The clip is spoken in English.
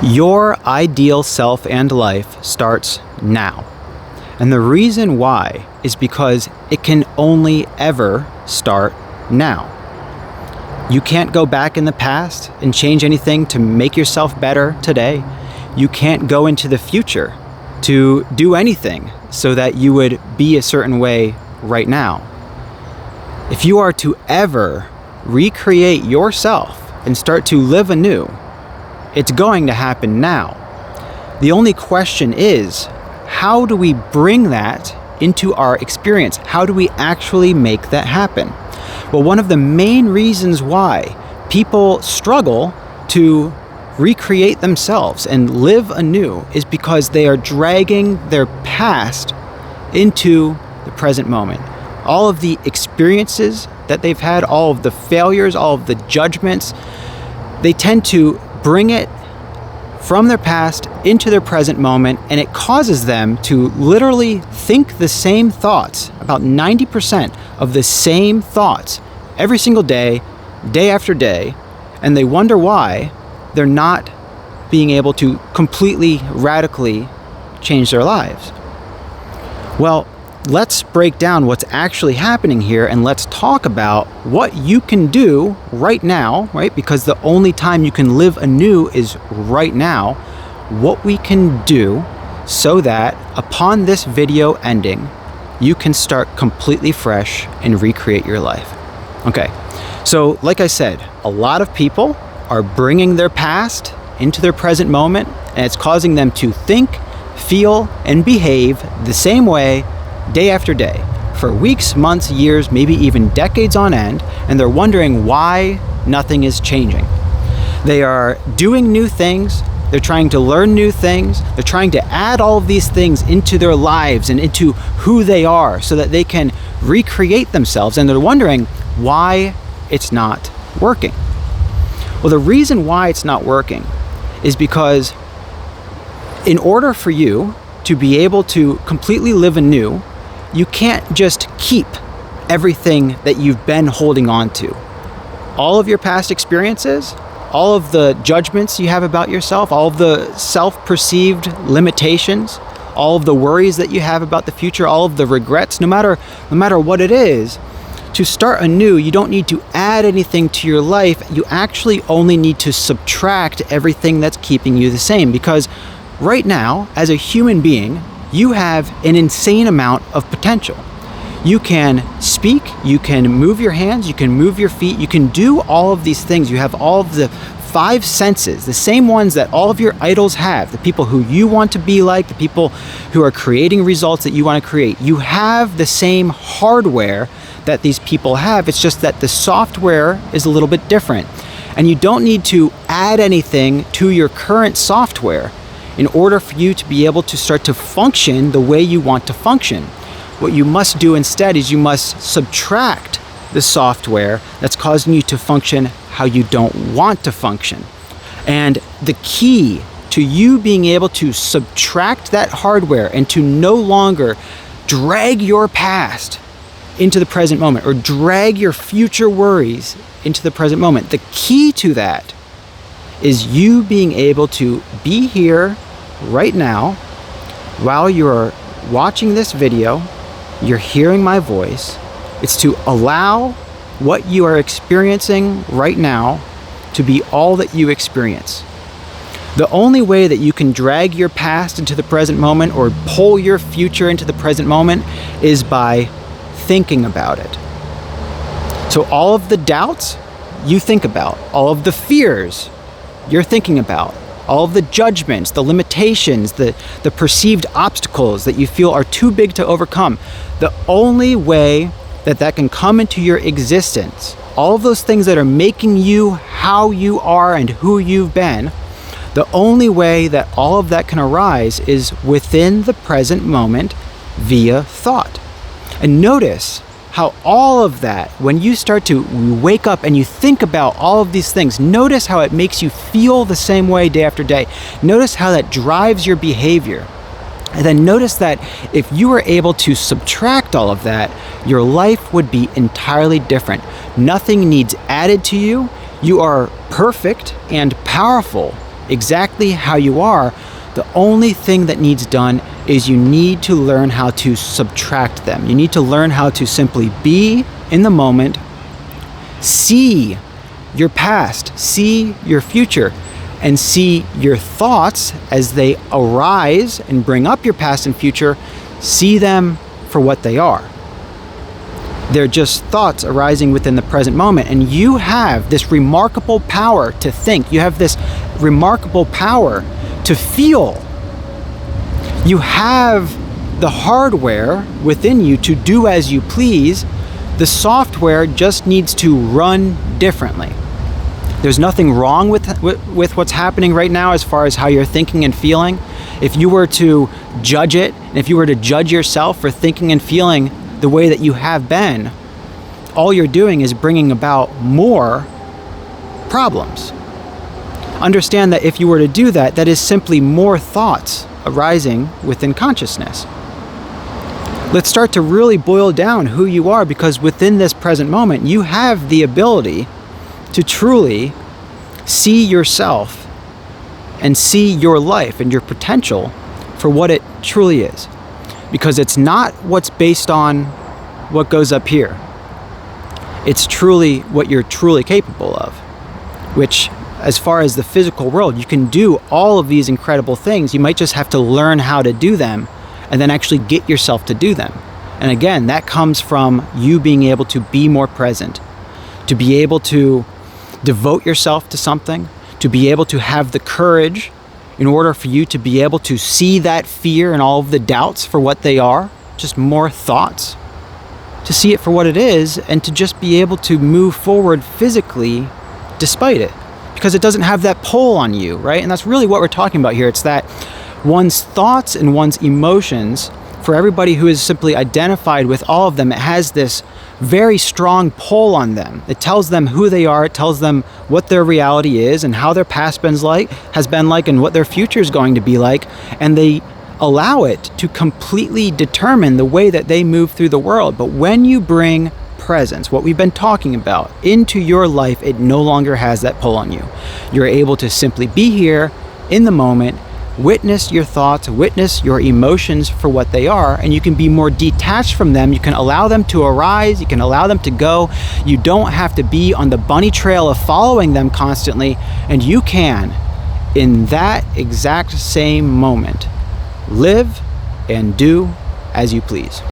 Your ideal self and life starts now. And the reason why is because it can only ever start now. You can't go back in the past and change anything to make yourself better today. You can't go into the future to do anything so that you would be a certain way right now. If you are to ever recreate yourself and start to live anew, it's going to happen now. The only question is, how do we bring that into our experience? How do we actually make that happen? Well, one of the main reasons why people struggle to recreate themselves and live anew is because they are dragging their past into the present moment. All of the experiences that they've had, all of the failures, all of the judgments, they tend to bring it from their past into their present moment, and it causes them to literally think the same thoughts, about 90% of the same thoughts every single day, day after day, and they wonder why they're not being able to completely, radically change their lives. Well, let's break down what's actually happening here, and let's talk about what you can do right now, right? Because the only time you can live anew is right now. What we can do so that upon this video ending, you can start completely fresh and recreate your life. Okay, so like I said, a lot of people are bringing their past into their present moment, and it's causing them to think, feel, and behave the same way day after day, for weeks, months, years, maybe even decades on end, and they're wondering why nothing is changing. They are doing new things, they're trying to learn new things, they're trying to add all of these things into their lives and into who they are so that they can recreate themselves, and they're wondering why it's not working. Well, the reason why it's not working is because in order for you to be able to completely live anew, you can't just keep everything that you've been holding on to. All of your past experiences, all of the judgments you have about yourself, all of the self-perceived limitations, all of the worries that you have about the future, all of the regrets, no matter what it is, to start anew, you don't need to add anything to your life. You actually only need to subtract everything that's keeping you the same, because right now, as a human being, you have an insane amount of potential. You can speak, you can move your hands, you can move your feet, you can do all of these things. You have all of the 5 senses, the same ones that all of your idols have, the people who you want to be like, the people who are creating results that you want to create. You have the same hardware that these people have. It's just that the software is a little bit different. And you don't need to add anything to your current software in order for you to be able to start to function the way you want to function. What you must do instead is you must subtract the software that's causing you to function how you don't want to function. And the key to you being able to subtract that hardware and to no longer drag your past into the present moment or drag your future worries into the present moment, the key to that is you being able to be here right now while you're watching this video, you're hearing my voice. It's to allow what you are experiencing right now to be all that you experience. The only way that you can drag your past into the present moment or pull your future into the present moment is by thinking about it. So all of the doubts you think about, all of the fears you're thinking about, all of the judgments, the limitations, the perceived obstacles that you feel are too big to overcome, the only way that can come into your existence, all of those things that are making you how you are and who you've been, the only way that all of that can arise is within the present moment via thought. And notice how all of that, when you start to wake up and you think about all of these things, notice how it makes you feel the same way day after day. Notice how that drives your behavior. And then notice that if you were able to subtract all of that, your life would be entirely different. Nothing needs added to you. You are perfect and powerful exactly how you are. The only thing that needs done is you need to learn how to subtract them. You need to learn how to simply be in the moment, see your past, see your future, and see your thoughts as they arise and bring up your past and future. See them for what they are. They're just thoughts arising within the present moment, and you have this remarkable power to think. You have this remarkable power to feel. You have the hardware within you to do as you please. The software just needs to run differently. There's nothing wrong with what's happening right now as far as how you're thinking and feeling. If you were to judge it, and if you were to judge yourself for thinking and feeling the way that you have been, all you're doing is bringing about more problems. Understand that if you were to do that, that is simply more thoughts arising within consciousness. Let's start to really boil down who you are, because within this present moment, you have the ability to truly see yourself and see your life and your potential for what it truly is. Because it's not what's based on what goes up here. It's truly what you're truly capable of, which, as far as the physical world, you can do all of these incredible things. You might just have to learn how to do them and then actually get yourself to do them. And again, that comes from you being able to be more present, to be able to devote yourself to something, to be able to have the courage in order for you to be able to see that fear and all of the doubts for what they are, just more thoughts, to see it for what it is, and to just be able to move forward physically despite it, because it doesn't have that pull on you, right? And that's really what we're talking about here. It's that one's thoughts and one's emotions, for everybody who is simply identified with all of them, it has this very strong pull on them. It tells them who they are, it tells them what their reality is and how their past has been like and what their future is going to be like, and they allow it to completely determine the way that they move through the world. But when you bring presence, what we've been talking about, into your life, it no longer has that pull on you. You're able to simply be here in the moment, witness your thoughts, witness your emotions for what they are, and you can be more detached from them. You can allow them to arise, you can allow them to go. You don't have to be on the bunny trail of following them constantly, and you can, in that exact same moment, live and do as you please.